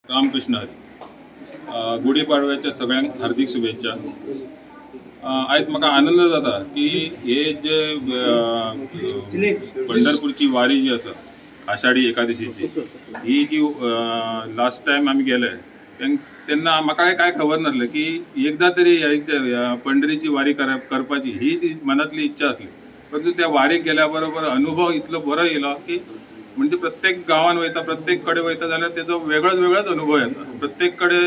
रामकृष्ण हरी। गुढीपाडव्याच्या सगळ्यांक हार्दिक शुभेच्छा। आज म्हाका आनंद जाता की हे जे पंढरपूरची वारी जी आसा आषाढी एकादशीची ही जी लास्ट टाइम आम्ही गेले तेन्ना म्हाका काय खबर नासलें की एकदा तरी ह्या पंढरीची वारी करपाची ही ती मनातली इच्छा असली। परंतु त्या वारीक गेल्या बरोबर अनुभव इतलो बरो येयलो की म्हणजे प्रत्येक गावान वयता प्रत्येक कडे वयता जाल्यार तेजो वेगळोच अनुभव येता। प्रत्येक कडे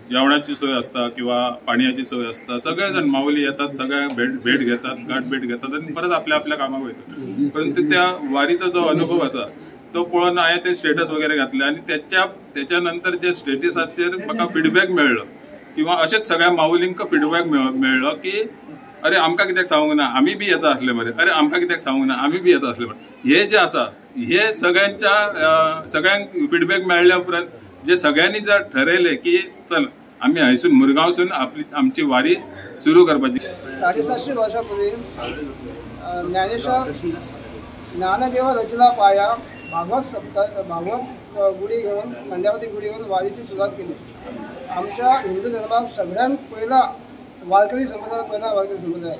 जेवणाची सोय असता किंवा पाण्याची सोय असता। सगळे जण माऊली येतात, सगळे भेट घेतात, गाठभेट घेतात आणि परत आपल्या आपल्या कामाक वयतात। परंतु त्या वारीचा जो अनुभव असा तो पळोवन हांवें ते स्टेटस वगैरे घातले आणि त्याच्या नंतर जे स्टेटसाचेर म्हाका फीडबॅक मेळ्ळो किंवा अशेंच सगळ्या माऊलींक फीडबॅक मेळ्ळो की अरे आमकां कित्याक सांगूंक ना, आमी बी येता आसले मरे, अरे आमकां कित्याक सांगूंक ना, आमी बी येता आसले मरे। हे जे आसा हे सगळ्यांक फीडबॅक मेळ्ळ्या उपरांत जे सगळ्यांनी जर ठरयले की चल आमी हायसून मुरगांवसून आमची वारी सुरू करपाची। 750 वर्षापूर्वी ज्ञानेश्वर ज्ञानदेव रचला पाया भागवत गुढी घेऊन खंड्यावती गुढी घेऊन वारीची सुरुवात केली। आमच्या हिंदू धर्मात सगळ्यात पहिला वारकरी संप्रदाय आहे।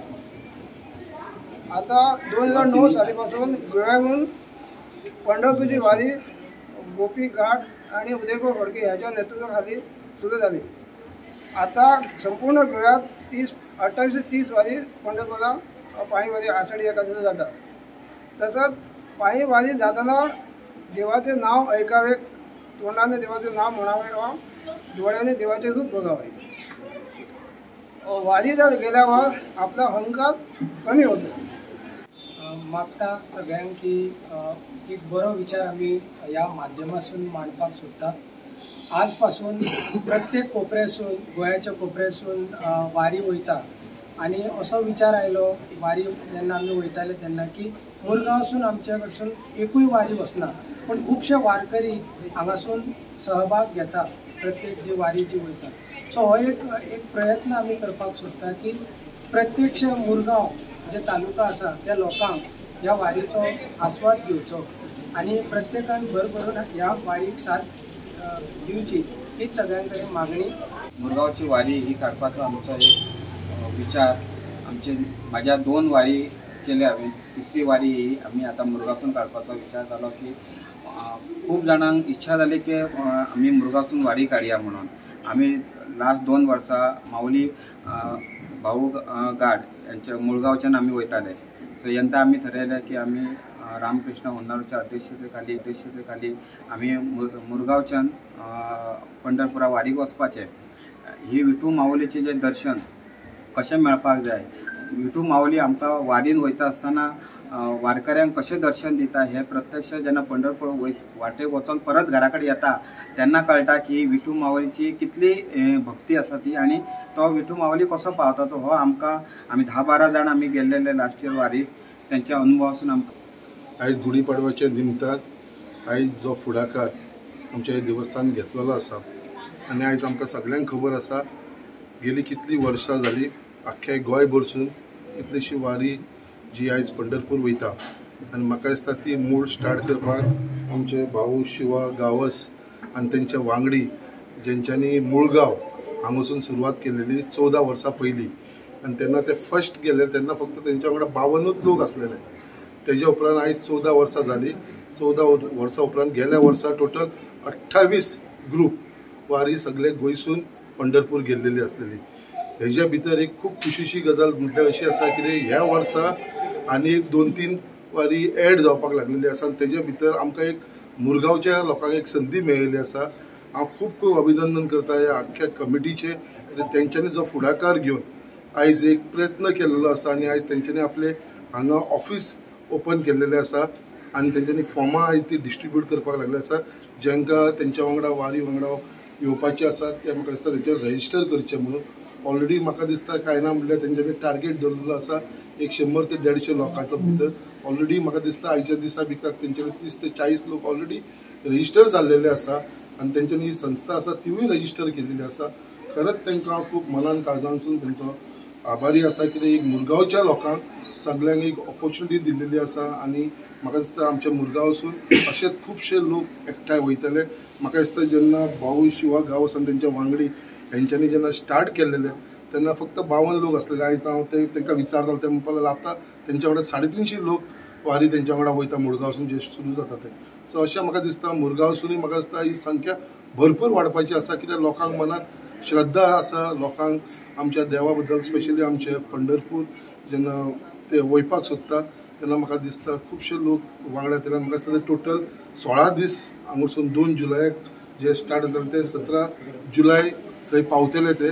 आता 2009 सालीपासून गोव्याहून पंढरपूरची वारी गोपी घाट आणि उदयपूर होडके ह्याच्या नेतृत्वाखाली सुरू झाली। आता संपूर्ण गोव्यात 28 ते 30 वारी पंढरपूरला पायी वारी आषाढी एकादशीला जातात। तसंच पायी वारी जाताना देवाचे नाव ऐकावे, तोंडाने देवाचे नाव म्हणावे व डोळ्याने देवाचे रूप बघावे। वारी जर गेल्यावर आपला अहंकार कमी होतो। मागता सगळ्यांक की एक बरो विचार आम्ही या माध्यमातून मांडपाक सोदता। आजपासून प्रत्येक कोपऱ्यासून गोंयाच्या कोपऱ्यासून वारी वयता आणि असो विचार आयलो वारी जेन्ना आमी वयताले तेन्ना की मुरगांवसून आमच्या कडसून एकूय वारी वचना, पण खुबशे वारकरी हांगासून सहभाग घेता प्रत्येक जी वारी जी वयता। सो हो एक प्रयत्न आमी करपाक सोदता की प्रत्यक्ष मुरगांव जे तालुका आसा त्या लोकांक ह्या वारीचो आस्वाद घेवचो आणि प्रत्येकान भरभरून ह्या वारीक साथ दिवची हीच सगळ्यां कडेन मागणी। मुरगांवची वारी ही काडपाचो आमचो एक विचार। माझ्या 2 वारी केल्या हांवें, तिसरी वारी ही आमी आतां मुरगांवसून काडपाचो विचार जालो की खूब जाणांक इच्छा जाली की आमी मुरगांवसून वारी काडया म्हणून। आमी लास्ट 2 वर्सां माऊली भाऊ गाड यांच्या मुळगांवच्यान आमी वयताले। सो यंदा आमी ठरयलें की आमी रामकृष्ण होन्नावरच्या अध्यक्षतेखाली आमी मुरगांवच्यान पंढरपुरा वारीक वचपाचें। ही विठू माऊलीचें जें दर्शन कशें मेळपाक जाय, विठू माऊली आमकां वारीन वयता आसतना वारकऱ्यांक कशें दर्शन दिता हें प्रत्यक्ष जेन्ना पंढरपूर वाटेक वचून परत घरा कडेन येता तेन्ना कळटा की विठू माऊलीची कितली भक्ती आसा ती आणि तो विठू माऊली कसो पावता तो हो आमकां आमी 10-12 जाण आमी गेल्लेले लास्ट इयर वारीक त्यांच्या अनुभवासून आमकां। आयज गुढीपाडव्याच्या निमतान आयज जो फुडाकार आमच्या देवस्थान घेतलेलो आसा आनी आयज आमकां सगळ्यांक खबर आसा गेली कितली वर्सां जाली आख्ख्या गोंय भरसून कितलीशी वारी जी आयज पंढरपूर वयता आनी म्हाका दिसता ती मूळ स्टार्ट करपाक आमचे भाऊ शिवा गावस आनी तेंचे वांगडी जेंच्यांनी मुळगांव हांगासून सुरवात केलेली 14 वर्सां पयलीं आनी तेन्ना ते फर्स्ट गेले तेन्ना फक्त तेंच्या वांगडा 52 लोक आसलेले। तेज्या उपरांत आयज 14 वर्सां जाली। 14 वर्सां उपरांत गेल्या वर्सा टोटल 28 ग्रूप वारी सगळे गोंयसून पंढरपूर गेल्लेली आसलेली। हेज्या भितर एक खूब खुशीची गजाल म्हटल्यार अशी आसा की ह्या वर्सा आनी एक 2-3 वारी एड जावपाक लागलेली आसा। तेज्या भितर आमकां एक मुरगांवच्या लोकांक एक संदी मेळिल्ली आसा। हांव खूब अभिनंदन करता ह्या आख्ख्या कमिटीचे। तेंच्यांनी जो फुडाकार घेवन आयज एक प्रयत्न केल्लो आसा आनी आयज तेंच्यांनी आपले हांगा ऑफिस ओपन केल्लेले आसा आनी तेंच्यांनी फॉर्मां आयज ती डिस्ट्रीब्यूट करपाक लागले आसा। जेंकां तेंच्या वांगडा वारी वांगडा येवपाचे आसा ते म्हाका दिसता तेचेर रजिस्टर करचे म्हणून ऑलरेडी म्हाका दिसता काय ना म्हणल्यार तेंच्यांनी टार्गेट दवरलेलो आसा एक 100 ते 150 लोकांचो भितर। ऑलरेडी म्हाका दिसता आयच्या दिसा भितर तेंच्यांनी 30 ते 40 लोक ऑलरेडी रजिस्टर जाल्लेले आसा आनी तेंच्यांनी ही संस्था आसा तिवूय रजिस्टर केलेली आसा। खरंच तांकां खूब मनान काळजांसून तेंचो आभारी आसा कित्याक एक मुरगांवच्या लोकांक सगळ्यांक एक ऑपॉर्च्युनिटी दिल्लेली आसा आनी म्हाका दिसता आमच्या मुरगांवसून अशेच खुबशे लोक एकठांय वयतले. म्हाका दिसता जेन्ना भाऊ शिवा गांव आसा तेंच्या वांगडी हेंच्यांनी जेन्ना स्टार्ट केल्लेले तेन्ना फक्त 52 लोक आसलेले. आयज हांव तांकां विचारतालो ते म्हणपाक लागले आतां तेंच्या वांगडा 350 लोक वारी तेंच्या वांगडा वयता मुरगांवसून जे सुरू जाता ते. सो अशें म्हाका दिसता मुरगांवसूनय म्हाका दिसता ही संख्या भरपूर वाडपाची आसा कित्याक लोकांक मनात श्रद्धा आसा. लोकांक आमच्या देवा बद्दल स्पेशली आमचे पंढरपूर जेन्ना ते वयपाक सोदता तेन्ना म्हाका दिसता खुबशे लोक वांगडा येतले. म्हाका दिसता ते टोटल 16 दीस हांगासून 2 जुलयाक जे स्टार्ट जाता ते 17 जुलय थंय पावतले ते.